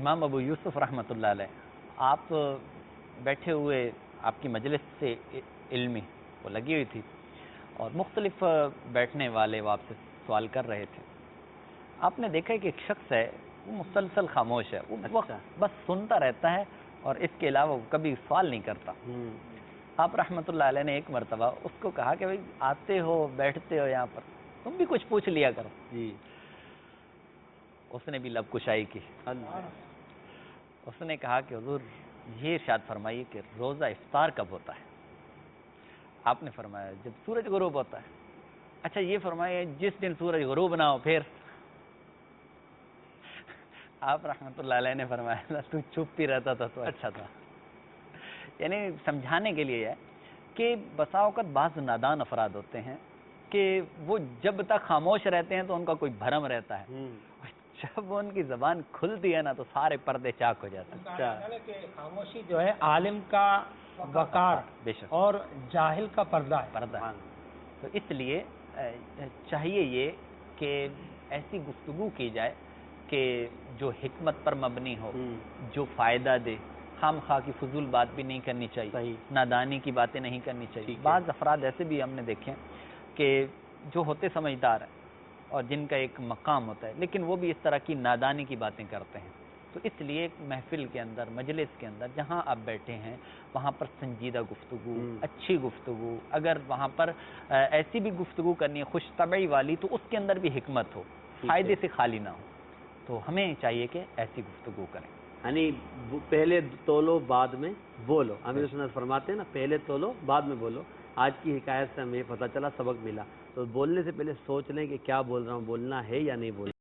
امام ابو یوسف رحمۃ اللہ علیہ، آپ بیٹھے ہوئے آپ کی مجلس سے علمی وہ لگی ہوئی تھی اور مختلف بیٹھنے والے وہ آپ سے سوال کر رہے تھے. آپ نے دیکھا کہ ایک شخص ہے وہ مسلسل خاموش ہے، وہ بس سنتا رہتا ہے اور اس کے علاوہ وہ کبھی سوال نہیں کرتا. آپ رحمۃ اللہ علیہ نے ایک مرتبہ اس کو کہا کہ بھائی آتے ہو بیٹھتے ہو یہاں پر، تم بھی کچھ پوچھ لیا کرو. اس نے بھی لب کشائی کی. اس نے کہا کہ حضور یہ ارشاد فرمائیے کہ روزہ افطار کب ہوتا ہے؟ آپ نے فرمایا جب سورج غروب ہوتا ہے. اچھا یہ فرمائیے جس دن سورج غروب نہ ہو پھر؟ آپ رحمۃ اللہ علیہ نے فرمایا تو چپ ہی رہتا تھا تو اچھا تھا. یعنی سمجھانے کے لیے ہے کہ بسا اوقات بعض نادان افراد ہوتے ہیں کہ وہ جب تک خاموش رہتے ہیں تو ان کا کوئی بھرم رہتا ہے، جب ان کی زبان کھلتی ہے نا تو سارے پردے چاک ہو جاتے ہیں. کہ خاموشی جو ہے عالم کا وقار بے شک اور جاہل کا پردہ ہے. تو اس لیے چاہیے یہ کہ ایسی گفتگو کی جائے کہ جو حکمت پر مبنی ہو، جو فائدہ دے. خام خواہ کی فضول بات بھی نہیں کرنی چاہیے، نادانی کی باتیں نہیں کرنی چاہیے. بعض افراد ایسے بھی ہم نے دیکھے کہ جو ہوتے سمجھدار ہیں اور جن کا ایک مقام ہوتا ہے لیکن وہ بھی اس طرح کی نادانی کی باتیں کرتے ہیں. تو اس لیے ایک محفل کے اندر، مجلس کے اندر جہاں آپ بیٹھے ہیں وہاں پر سنجیدہ گفتگو، اچھی گفتگو، اگر وہاں پر ایسی بھی گفتگو کرنی ہے خوش طبعی والی تو اس کے اندر بھی حکمت ہو، فائدے سے خالی نہ ہو. تو ہمیں چاہیے کہ ایسی گفتگو کریں. یعنی پہلے تولو بعد میں بولو. امیر سنت فرماتے ہیں نا پہلے تولو بعد میں بولو. آج کی حکایت سے ہمیں پتہ چلا، سبق ملا. تو بولنے سے پہلے سوچ لیں کہ کیا بول رہا ہوں، بولنا ہے یا نہیں بولنا.